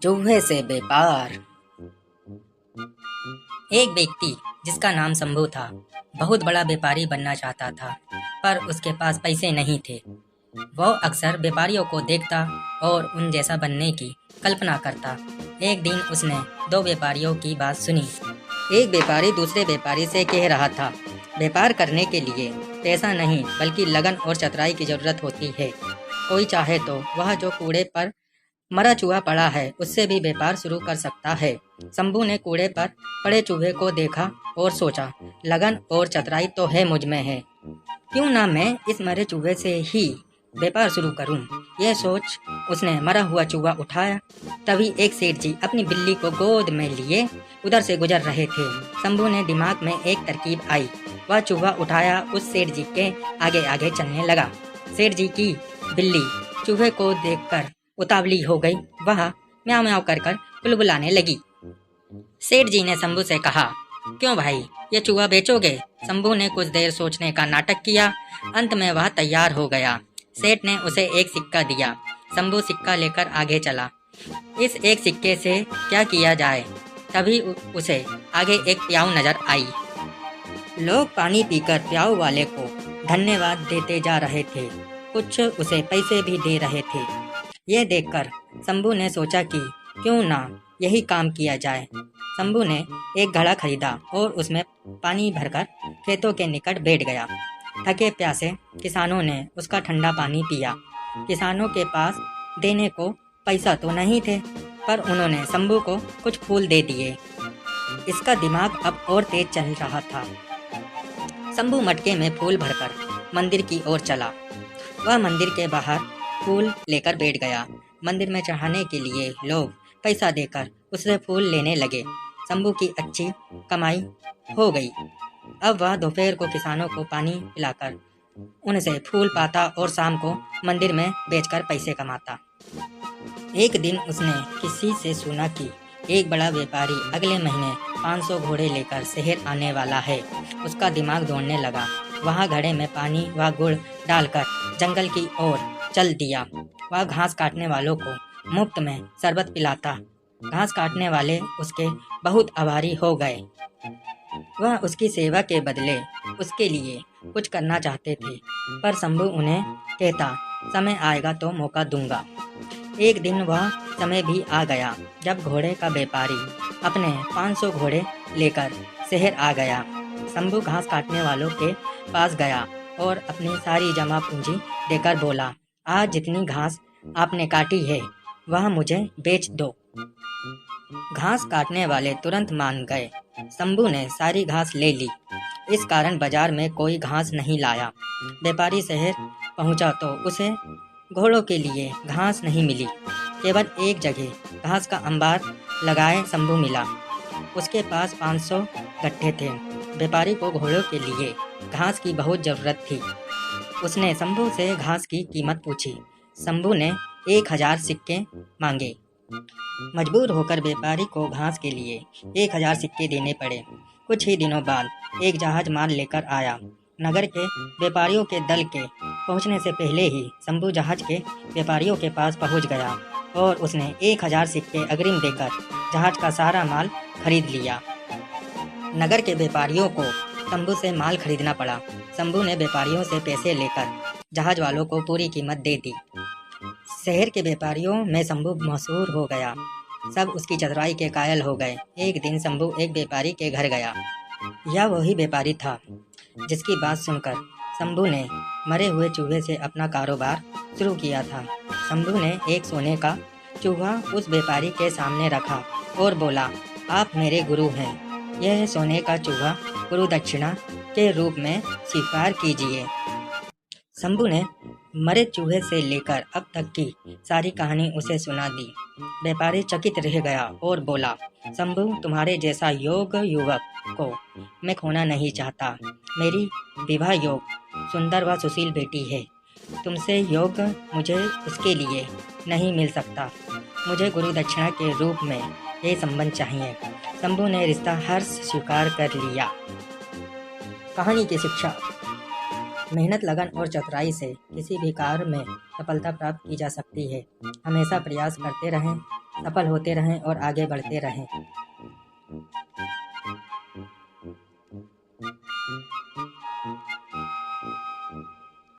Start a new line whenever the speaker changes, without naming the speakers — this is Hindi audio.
चूहे से व्यापार। एक व्यक्ति जिसका नाम शंभू था बहुत बड़ा व्यापारी बनना चाहता था, पर उसके पास पैसे नहीं थे। वह अक्सर व्यापारियों को देखता और उन जैसा बनने की कल्पना करता। एक दिन उसने दो व्यापारियों की बात सुनी। एक व्यापारी दूसरे व्यापारी से कह रहा था, व्यापार करने के लिए पैसा नहीं बल्कि लगन और चतुराई की जरूरत होती है। कोई चाहे तो वह जो कूड़े पर मरा चूहा पड़ा है उससे भी व्यापार शुरू कर सकता है। शंभू ने कूड़े पर पड़े चूहे को देखा और सोचा, लगन और चतुराई तो है मुझ में है, क्यों ना मैं इस मरे चूहे से ही व्यापार शुरू करूं। यह सोच उसने मरा हुआ चूहा उठाया। तभी एक सेठ जी अपनी बिल्ली को गोद में लिए उधर से गुजर रहे थे। शंभू ने दिमाग में एक तरकीब आई। वह चूहा उठाया, उस सेठ जी के आगे आगे चलने लगा। सेठ जी की बिल्ली चूहे को देखकर उतावली हो गई। वह म्याऊं म्याऊं कर बुलबुलाने लगी। सेठ जी ने शंभू से कहा, क्यों भाई, ये चूहा बेचोगे? शंभू ने कुछ देर सोचने का नाटक किया। अंत में वह तैयार हो गया। सेठ ने उसे एक सिक्का दिया। शंभू सिक्का लेकर आगे चला। इस एक सिक्के से क्या किया जाए? तभी उसे आगे एक प्याऊ नजर आई। लोग पानी पीकर प्याऊ वाले को धन्यवाद देते जा रहे थे, कुछ उसे पैसे भी दे रहे थे। यह देखकर शंभू ने सोचा कि क्यों ना यही काम किया जाए। शंभू ने एक घड़ा खरीदा और उसमें पानी भरकर खेतों के निकट बैठ गया। थके प्यासे किसानों ने उसका ठंडा पानी पिया। किसानों के पास देने को पैसा तो नहीं थे, पर उन्होंने शंभू को कुछ फूल दे दिए। इसका दिमाग अब और तेज चल रहा था। शंभू मटके में फूल भरकर मंदिर की ओर चला। वह मंदिर के बाहर फूल लेकर बैठ गया। मंदिर में चढ़ाने के लिए लोग पैसा देकर उससे फूल लेने लगे। शंभू की अच्छी कमाई हो गई। अब वह दोपहर को किसानों को पानी पिलाकर उनसे फूल पाता और शाम को मंदिर में बेचकर पैसे कमाता। एक दिन उसने किसी से सुना कि एक बड़ा व्यापारी अगले महीने 500 घोड़े लेकर शहर आने वाला है। उसका दिमाग दौड़ने लगा। वहाँ घड़े में पानी व गुड़ डालकर जंगल की ओर चल दिया। वह घास काटने वालों को मुफ्त में शरबत पिलाता। घास काटने वाले उसके बहुत आभारी हो गए। वह उसकी सेवा के बदले उसके लिए कुछ करना चाहते थे, पर शंभू उन्हें कहता, समय आएगा तो मौका दूंगा। एक दिन वह समय भी आ गया जब घोड़े का व्यापारी अपने 500 घोड़े लेकर शहर आ गया। शंभू घास काटने वालों के पास गया और अपनी सारी जमा पूंजी देकर बोला, आज जितनी घास आपने काटी है वह मुझे बेच दो। घास काटने वाले तुरंत मान गए। शंभू ने सारी घास ले ली। इस कारण बाजार में कोई घास नहीं लाया। व्यापारी शहर पहुंचा तो उसे घोड़ों के लिए घास नहीं मिली। केवल एक जगह घास का अंबार लगाए शंभू मिला। उसके पास 500 गट्ठे थे। व्यापारी को घोड़ों के लिए घास की बहुत ज़रूरत थी। उसने शंभू से घास की कीमत पूछी। शंभू ने 1000 सिक्के मांगे। मजबूर होकर व्यापारी को घास के लिए 1000 सिक्के देने पड़े। कुछ ही दिनों बाद एक जहाज माल लेकर आया। नगर के व्यापारियों के दल के पहुंचने से पहले ही शंभू जहाज के व्यापारियों के पास पहुंच गया और उसने 1000 सिक्के अग्रिम देकर जहाज का सारा माल खरीद लिया। नगर के व्यापारियों को शंभू से माल खरीदना पड़ा। शंभू ने व्यापारियों से पैसे लेकर जहाज वालों को पूरी कीमत दे दी। शहर के व्यापारियों में शंभू मशहूर हो गया। सब उसकी चतुराई के कायल हो गए। एक दिन शंभू एक व्यापारी के घर गया। यह वही व्यापारी था जिसकी बात सुनकर शंभू ने मरे हुए चूहे से अपना कारोबार शुरू किया था। शंभू ने एक सोने का चूहा उस व्यापारी के सामने रखा और बोला, आप मेरे गुरु हैं। यह सोने का चूहा गुरु दक्षिणा के रूप में स्वीकार कीजिए। शंभू ने मरे चूहे से लेकर अब तक की सारी कहानी उसे सुना दी। व्यापारी चकित रह गया और बोला, शंभू, तुम्हारे जैसा योग्य युवक को मैं खोना नहीं चाहता। मेरी विवाह योग्य सुंदर व सुशील बेटी है। तुमसे योग्य मुझे उसके लिए नहीं मिल सकता। मुझे गुरु दक्षिणा के रूप में ये संबंध चाहिए। शंभू ने रिश्ता हर्ष स्वीकार कर लिया। कहानी की शिक्षा। मेहनत, लगन और चतुराई से किसी भी कार्य में सफलता प्राप्त की जा सकती है। हमेशा प्रयास करते रहें। सफल होते रहें और आगे बढ़ते रहें।